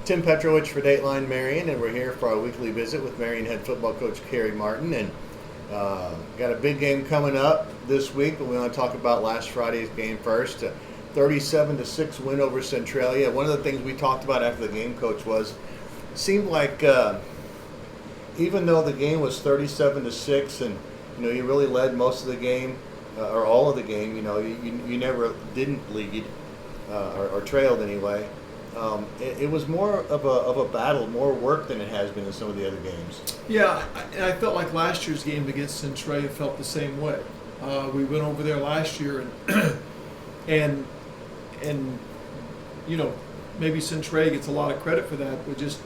Tim Petrowich for Dateline Marion, and we're here for our weekly visit with Marion head football coach Kerry Martin. And got a big game coming up this week, but we want to talk about last Friday's game first. 37-6 win over Centralia. One of the things we talked about after the game, Coach, was it seemed like even though the game was 37-6, and you really led most of the game or all of the game, you never didn't lead or trailed anyway. It was more of a battle, more work than it has been in some of the other games. Yeah, and I felt like last year's game against Centralia felt the same way. We went over there last year, and maybe Centralia gets a lot of credit for that. We just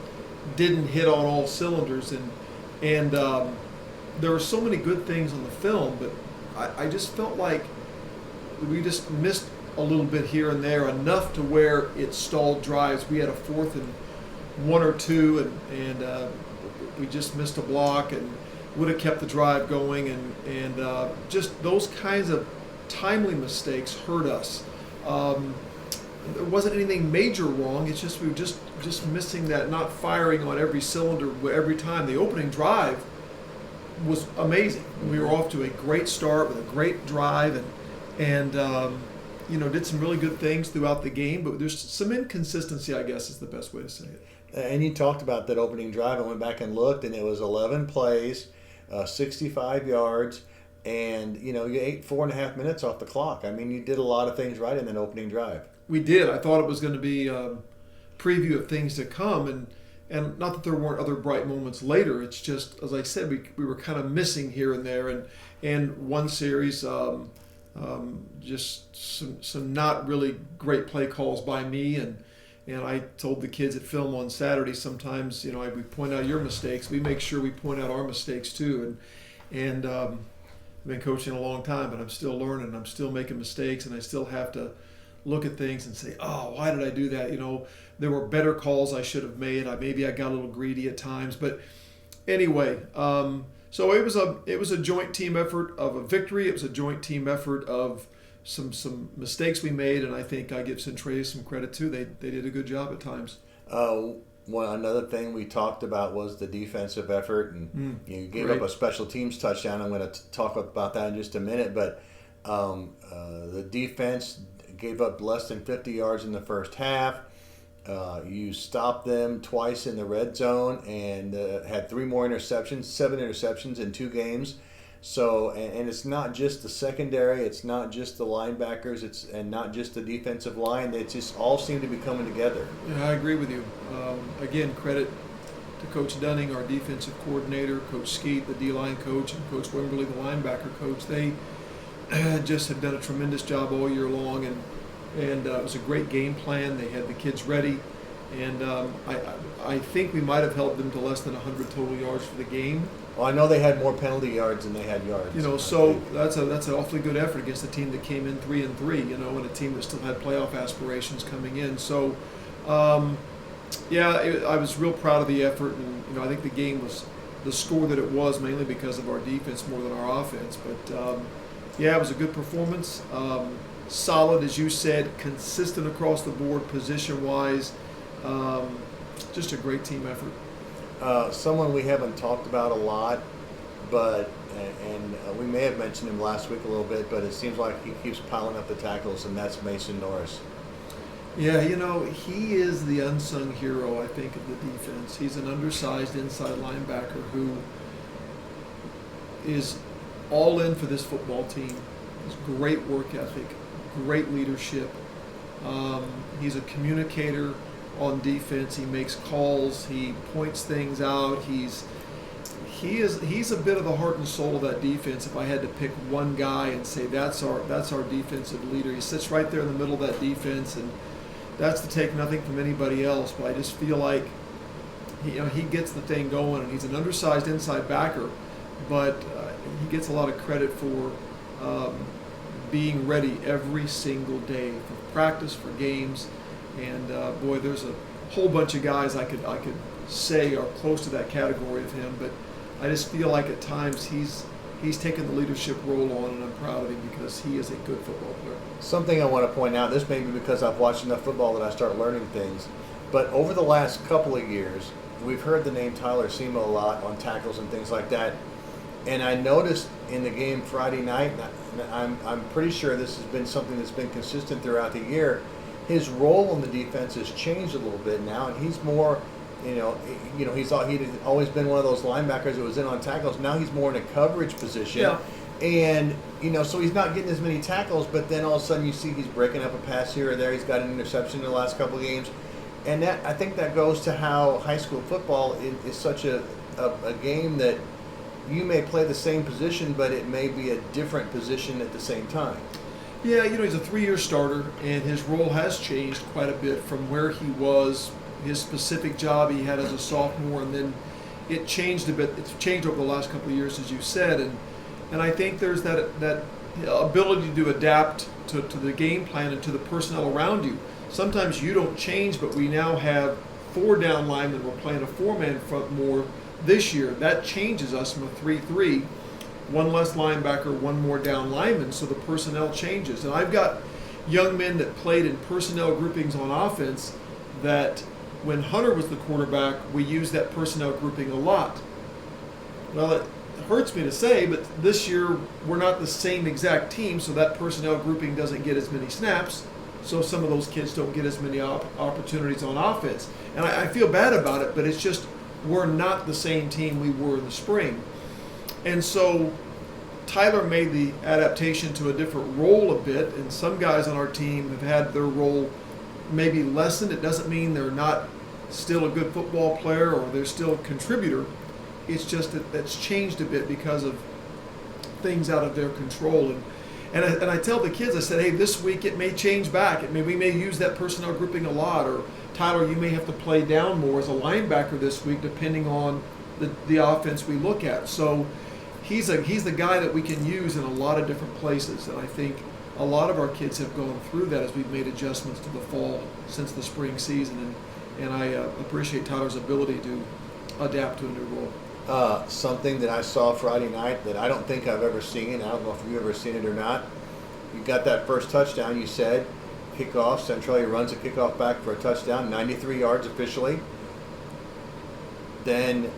didn't hit on all cylinders, and there were so many good things on the film, but I just felt like we just missed a little bit here and there, enough to where it stalled drives. We had a 4th and 1 or 2, and we just missed a block and would have kept the drive going, and just those kinds of timely mistakes hurt us. There wasn't anything major wrong. It's just we were just missing that, not firing on every cylinder every time. The opening drive was amazing. We were off to a great start with a great drive, and did some really good things throughout the game, but there's some inconsistency, I guess is the best way to say it. And you talked about that opening drive. I went back and looked, and it was 11 plays, 65 yards, and you ate 4.5 minutes off the clock. I mean, you did a lot of things right in that opening drive. We did. I thought it was going to be a preview of things to come, and not that there weren't other bright moments later. It's just, as I said, we were kind of missing here and there, and one series. Just some not really great play calls by me, and I told the kids at film on Saturday, sometimes we point out your mistakes, we make sure we point out our mistakes too, and I've been coaching a long time, but I'm still learning, I'm still making mistakes, and I still have to look at things and say, oh, why did I do that? There were better calls I should have made. Maybe I got a little greedy at times, but anyway. So it was a joint team effort of a victory. It was a joint team effort of some mistakes we made, and I think I give Centralia some credit too. They did a good job at times. Another thing we talked about was the defensive effort, and you gave up a special teams touchdown. I'm going to talk about that in just a minute, but the defense gave up less than 50 yards in the first half. You stopped them twice in the red zone and had 3 more interceptions, 7 interceptions in 2 games. So, and it's not just the secondary, it's not just the linebackers, and not just the defensive line. They just all seem to be coming together. Yeah, I agree with you. Again, credit to Coach Dunning, our defensive coordinator, Coach Skeet, the D-line coach, and Coach Wimberly, the linebacker coach. They just have done a tremendous job all year long, and it was a great game plan. They had the kids ready, and I think we might have held them to less than 100 total yards for the game. Well, I know they had more penalty yards than they had yards. So that's an awfully good effort against a team that came in 3-3. And a team that still had playoff aspirations coming in. So, I was real proud of the effort, and I think the game was the score that it was mainly because of our defense more than our offense. But it was a good performance. Solid, as you said, consistent across the board, position-wise. Just a great team effort. Someone we haven't talked about a lot, but we may have mentioned him last week a little bit, but it seems like he keeps piling up the tackles, and that's Mason Norris. Yeah, he is the unsung hero, I think, of the defense. He's an undersized inside linebacker who is all in for this football team. He's great work ethic, great leadership. He's a communicator on defense. He makes calls. He points things out. He's a bit of the heart and soul of that defense. If I had to pick one guy and say that's our defensive leader, he sits right there in the middle of that defense, and that's to take nothing from anybody else. But I just feel like he gets the thing going, and he's an undersized inside backer, but he gets a lot of credit for being ready every single day for practice, for games. And there's a whole bunch of guys I could say are close to that category of him, but I just feel like at times he's taken the leadership role on, and I'm proud of him because he is a good football player. Something I want to point out, this may be because I've watched enough football that I start learning things, But over the last couple of years, we've heard the name Tyler Semo a lot on tackles and things like that. And I noticed in the game Friday night, and I'm pretty sure this has been something that's been consistent throughout the year, his role on the defense has changed a little bit now, and he's more, he'd always been one of those linebackers that was in on tackles. Now he's more in a coverage position. Yeah. And, so he's not getting as many tackles, but then all of a sudden you see he's breaking up a pass here or there. He's got an interception in the last couple of games. And I think that goes to how high school football is such a game that you may play the same position, but it may be a different position at the same time. Yeah, he's a 3-year starter, and his role has changed quite a bit from where he was, his specific job he had as a sophomore, and then it changed a bit. It's changed over the last couple of years, as you said, and I think there's that ability to adapt to the game plan and to the personnel around you. Sometimes you don't change, but we now have 4 down linemen. We're playing a 4-man front more this year. That changes us from a 3-3, 1 less linebacker, 1 more down lineman, so the personnel changes. And I've got young men that played in personnel groupings on offense that when Hunter was the quarterback, we used that personnel grouping a lot. Well, it hurts me to say, but this year we're not the same exact team, so that personnel grouping doesn't get as many snaps. So some of those kids don't get as many opportunities on offense. And I feel bad about it, but it's just we're not the same team we were in the spring. And so Tyler made the adaptation to a different role a bit, and some guys on our team have had their role maybe lessened. It doesn't mean they're not still a good football player or they're still a contributor. It's just that's changed a bit because of things out of their control. And I tell the kids, I said, hey, this week it may change back. We may use that personnel grouping a lot, or Tyler, you may have to play down more as a linebacker this week, depending on the offense we look at. So he's the guy that we can use in a lot of different places, and I think a lot of our kids have gone through that as we've made adjustments to the fall since the spring season, and I appreciate Tyler's ability to adapt to a new role. Something that I saw Friday night that I don't think I've ever seen, I don't know if you've ever seen it or not. You got that first touchdown, you said, kickoff, Centralia runs a kickoff back for a touchdown, 93 yards officially. Then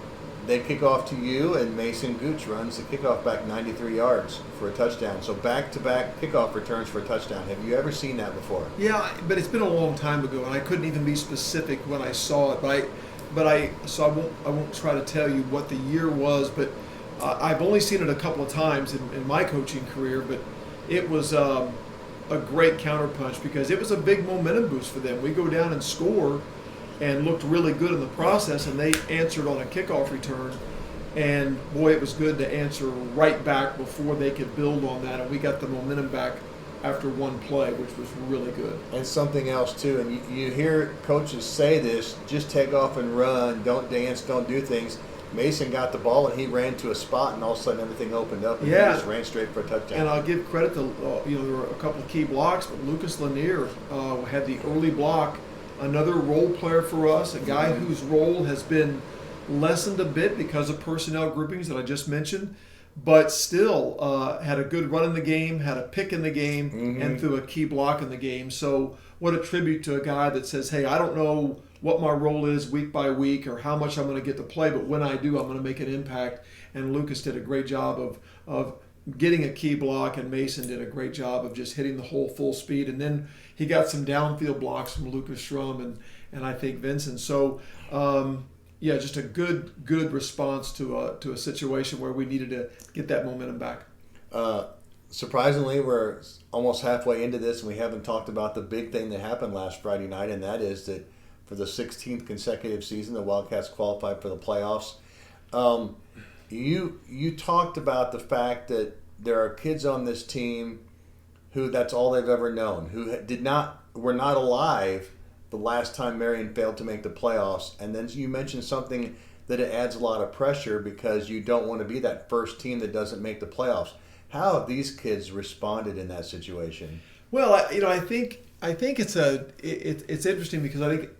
they kick off to you, and Mason Gooch runs the kickoff back 93 yards for a touchdown. So back-to-back kickoff returns for a touchdown. Have you ever seen that before? Yeah, but it's been a long time ago, and I couldn't even be specific when I saw it. I won't try to tell you what the year was, but I've only seen it a couple of times in my coaching career. But it was a great counterpunch because it was a big momentum boost for them. We go down and score, and looked really good in the process, and they answered on a kickoff return. And boy, it was good to answer right back before they could build on that, and we got the momentum back after one play, which was really good. And something else too, and you hear coaches say this, just take off and run, don't dance, don't do things. Mason got the ball and he ran to a spot, and all of a sudden everything opened up, and he just ran straight for a touchdown. And I'll give credit to there were a couple of key blocks, but Lucas Lanier had the early block. Another role player for us, a guy whose role has been lessened a bit because of personnel groupings that I just mentioned, but still had a good run in the game, had a pick in the game, and threw a key block in the game. So what a tribute to a guy that says, hey, I don't know what my role is week by week or how much I'm going to get to play, but when I do, I'm going to make an impact. And Lucas did a great job of getting a key block, and Mason did a great job of just hitting the hole full speed. And then he got some downfield blocks from Lucas Schrum and I think Vincent. So, just a good response to a situation where we needed to get that momentum back. Surprisingly, we're almost halfway into this, and we haven't talked about the big thing that happened last Friday night, and that is that for the 16th consecutive season, the Wildcats qualified for the playoffs. You talked about the fact that there are kids on this team who that's all they've ever known, who were not alive the last time Marion failed to make the playoffs. And then you mentioned something that it adds a lot of pressure because you don't want to be that first team that doesn't make the playoffs. How have these kids responded in that situation? Well, I think it's interesting because I think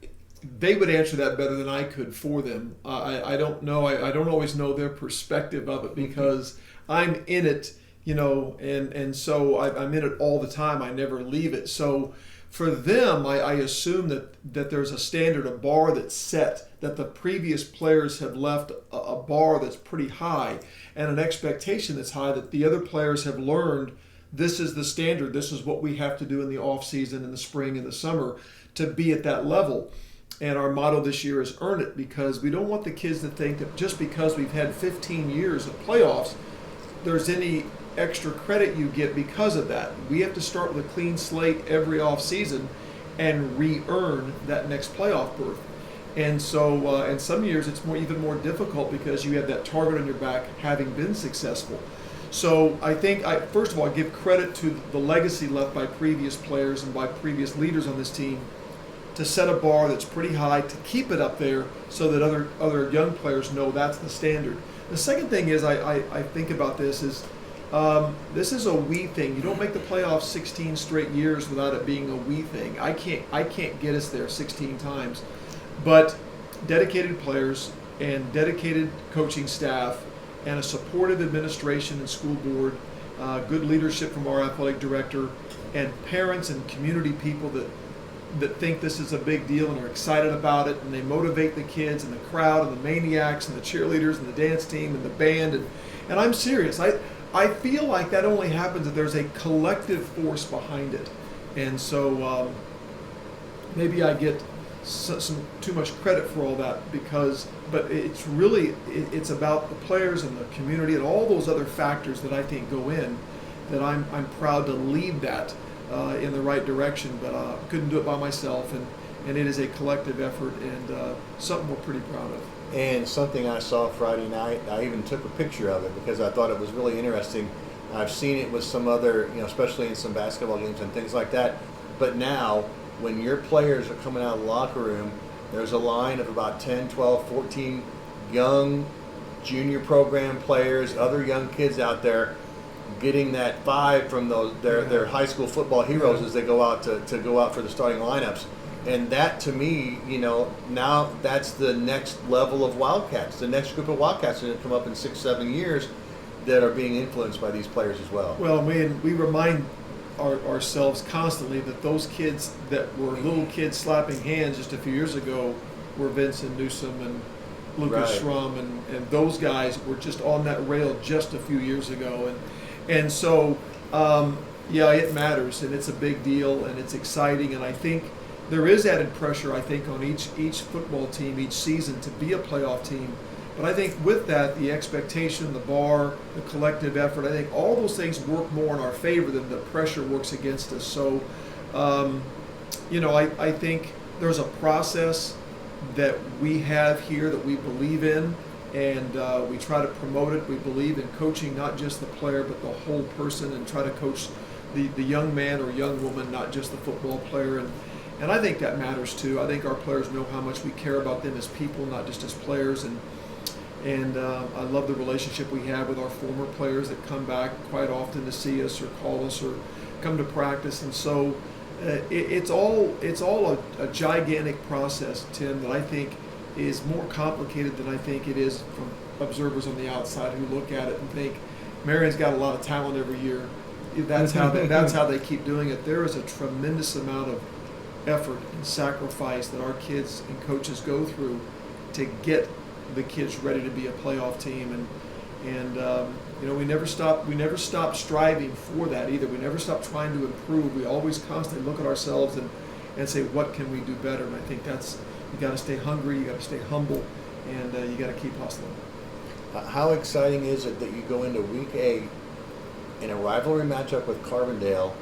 they would answer that better than I could for them. I don't know. I don't always know their perspective of it because I'm in it, and so I'm in it all the time. I never leave it. So for them, I assume that there's a standard, a bar that's set, that the previous players have left a bar that's pretty high and an expectation that's high that the other players have learned this is the standard, this is what we have to do in the off season, in the spring and the summer to be at that level. And our motto this year is earn it, because we don't want the kids to think that just because we've had 15 years of playoffs, there's any extra credit you get because of that. We have to start with a clean slate every off season and re-earn that next playoff berth. And so in some years it's even more difficult because you have that target on your back having been successful. So I think, first of all, I give credit to the legacy left by previous players and by previous leaders on this team to set a bar that's pretty high, to keep it up there so that other young players know that's the standard. The second thing is I think about this is a we thing. You don't make the playoffs 16 straight years without it being a we thing. I can't get us there 16 times. But dedicated players and dedicated coaching staff and a supportive administration and school board, good leadership from our athletic director, and parents and community people that think this is a big deal and are excited about it, and they motivate the kids and the crowd and the maniacs and the cheerleaders and the dance team and the band. And I'm serious. I feel like that only happens if there's a collective force behind it. And so maybe I get some too much credit for all that, but it's about the players and the community and all those other factors that I think go in, that I'm proud to lead that in the right direction, but couldn't do it by myself, and it is a collective effort and something we're pretty proud of. And something I saw Friday night, I even took a picture of it because I thought it was really interesting. I've seen it with some other, especially in some basketball games and things like that. But now, when your players are coming out of the locker room, there's a line of about 10, 12, 14 young junior program players, other young kids out there getting that vibe from their high school football heroes as they go out to go out for the starting lineups. And that, to me, now that's the next level of Wildcats. The next group of Wildcats are going to come up in 6-7 years that are being influenced by these players as well. Well, man, we remind ourselves constantly that those kids that were little kids slapping hands just a few years ago were Vincent Newsom and Lucas Schrum, and those guys were just on that rail just a few years ago. And so, it matters, and it's a big deal, and it's exciting, and I think there is added pressure, I think, on each football team each season to be a playoff team. But I think with that, the expectation, the bar, the collective effort, I think all those things work more in our favor than the pressure works against us. So, I think there's a process that we have here that we believe in, and we try to promote it. We believe in coaching not just the player, but the whole person, and try to coach the young man or young woman, not just the football player. And I think that matters too. I think our players know how much we care about them as people, not just as players. And I love the relationship we have with our former players that come back quite often to see us or call us or come to practice. And so it's all a gigantic process, Tim, that I think is more complicated than I think it is from observers on the outside who look at it and think Marion's got a lot of talent every year. That's how they keep doing it. There is a tremendous amount of effort and sacrifice that our kids and coaches go through to get the kids ready to be a playoff team, and we never stop striving for that either. We never stop trying to improve. We always constantly look at ourselves and say, what can we do better? And I think that's, you got to stay hungry, you got to stay humble, and you got to keep hustling. How exciting is it that you go into week 8 in a rivalry matchup with Carbondale,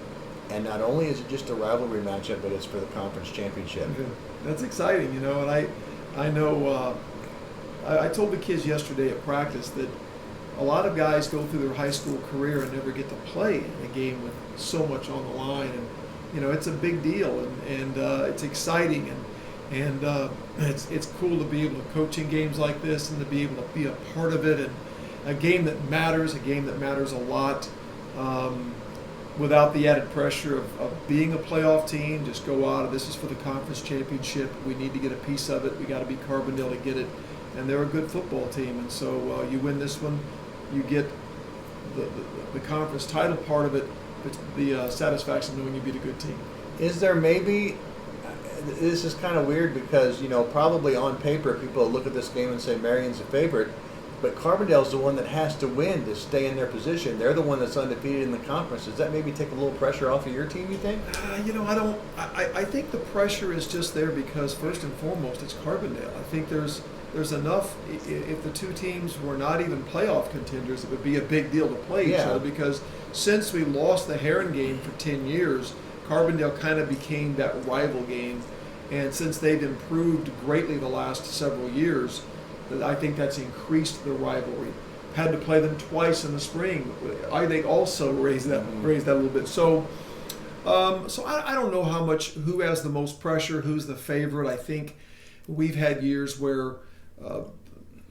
and not only is it just a rivalry matchup, but it's for the conference championship? Yeah, that's exciting, and I know. I told the kids yesterday at practice that a lot of guys go through their high school career and never get to play in a game with so much on the line, and it's a big deal, and it's exciting, and it's cool to be able to coach in games like this and to be able to be a part of it, and a game that matters a lot, without the added pressure of being a playoff team. Just go out, this is for the conference championship. We need to get a piece of it. We got to beat Carbondale to get it. And they're a good football team, and so you win this one, you get the conference title part of it, but the satisfaction knowing you beat a good team. Is there maybe? This is kind of weird because probably on paper people look at this game and say Marion's a favorite, but Carbondale's the one that has to win to stay in their position. They're the one that's undefeated in the conference. Does that maybe take a little pressure off of your team, you think? I don't. I think the pressure is just there because first and foremost it's Carbondale. I think there's enough. If the two teams were not even playoff contenders, it would be a big deal to play each other because since we lost the Heron game for 10 years, Carbondale kind of became that rival game. And since they've improved greatly the last several years, I think that's increased the rivalry. Had to play them twice in the spring. I think also raised that a little bit. So I don't know who has the most pressure, who's the favorite. I think we've had years where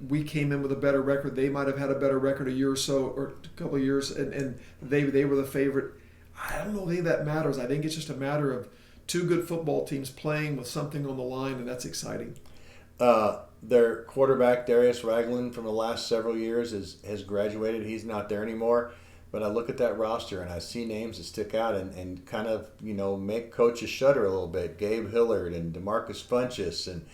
we came in with a better record. They might have had a better record a year or so, or a couple of years, and they were the favorite. I don't know if that matters. I think it's just a matter of two good football teams playing with something on the line, and that's exciting. Their quarterback, Darius Ragland, from the last several years has graduated. He's not there anymore. But I look at that roster and I see names that stick out and kind of, make coaches shudder a little bit. Gabe Hillard and DeMarcus Funchess and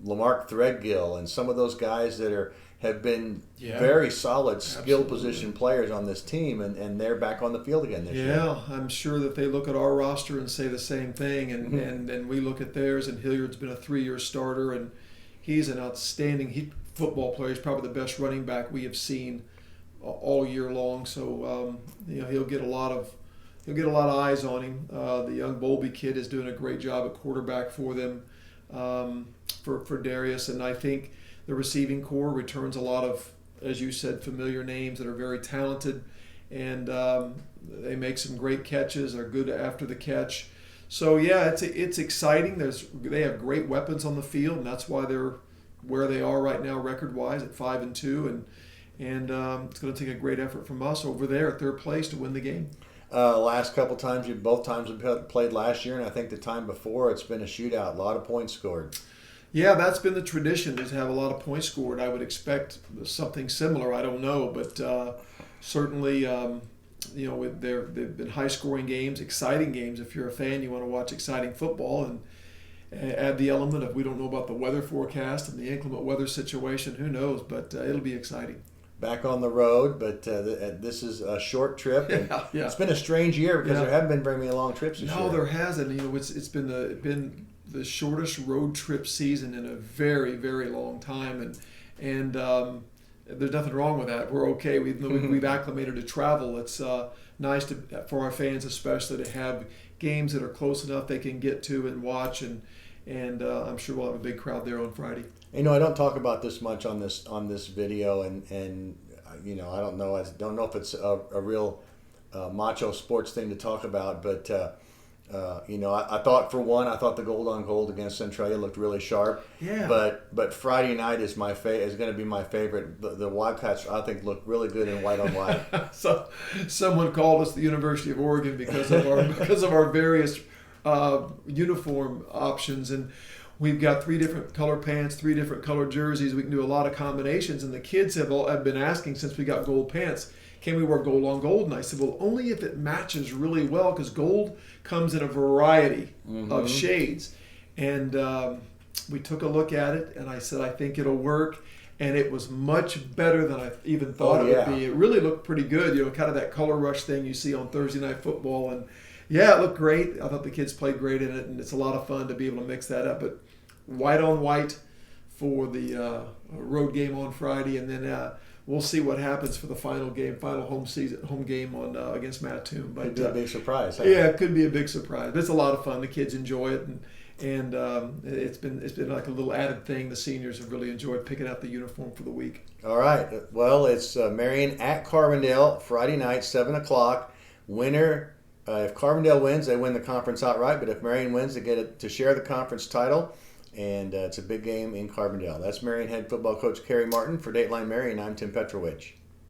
Lamarck Threadgill and some of those guys that have been very solid skill position players on this team, and they're back on the field again this year. Yeah, I'm sure that they look at our roster and say the same thing, and we look at theirs, and Hilliard's been a 3-year starter, and he's an outstanding football player. He's probably the best running back we have seen all year long. So he'll get a lot of eyes on him. The young Bowlby kid is doing a great job at quarterback for them, for Darius, and I think the receiving core returns a lot of, as you said, familiar names that are very talented, and they make some great catches. They're good after the catch. So yeah, it's exciting. They have great weapons on the field, and that's why they're where they are right now, record-wise at 5-2, and it's going to take a great effort from us over there at third place to win the game. Last couple times, both times we played last year, and I think the time before, it's been a shootout, a lot of points scored. Yeah, that's been the tradition, is to have a lot of points scored. I would expect something similar. I don't know, but certainly, they've been high-scoring games, exciting games. If you're a fan, you want to watch exciting football, and add the element of we don't know about the weather forecast and the inclement weather situation. Who knows? But it'll be exciting. Back on the road, but this is a short trip. And yeah. It's been a strange year because there haven't been very many long trips this year. No, there hasn't. It's been the shortest road trip season in a very, very long time, and there's nothing wrong with that. We're okay. We've acclimated to travel. It's nice for our fans, especially, to have games that are close enough they can get to and watch, and I'm sure we'll have a big crowd there on Friday. I don't talk about this much on this video, and I don't know. I don't know if it's a real macho sports thing to talk about, but I thought the gold on gold against Centralia looked really sharp. Yeah. But Friday night is going to be my favorite. The Wildcats, I think, look really good in white on white. So someone called us the University of Oregon because of our various uniform options, and we've got 3 different color pants, 3 different color jerseys. We can do a lot of combinations, and the kids have been asking since we got gold pants, can we wear gold on gold? And I said, well, only if it matches really well, because gold comes in a variety of shades. And we took a look at it, and I said, I think it'll work. And it was much better than I even thought it would be. It really looked pretty good, kind of that color rush thing you see on Thursday Night Football. And yeah, it looked great. I thought the kids played great in it, and it's a lot of fun to be able to mix that up. But white on white for the road game on Friday, and then we'll see what happens for the final home game on against Mattoon. But could be a big surprise. Yeah, it could be a big surprise. But it's a lot of fun. The kids enjoy it, and it's been like a little added thing. The seniors have really enjoyed picking out the uniform for the week. All right. Well, it's Marion at Carbondale Friday night, 7:00. Winner. If Carbondale wins, they win the conference outright. But if Marion wins, they get to share the conference title. And it's a big game in Carbondale. That's Marion head football coach Kerry Martin. For Dateline Marion, I'm Tim Petrowich.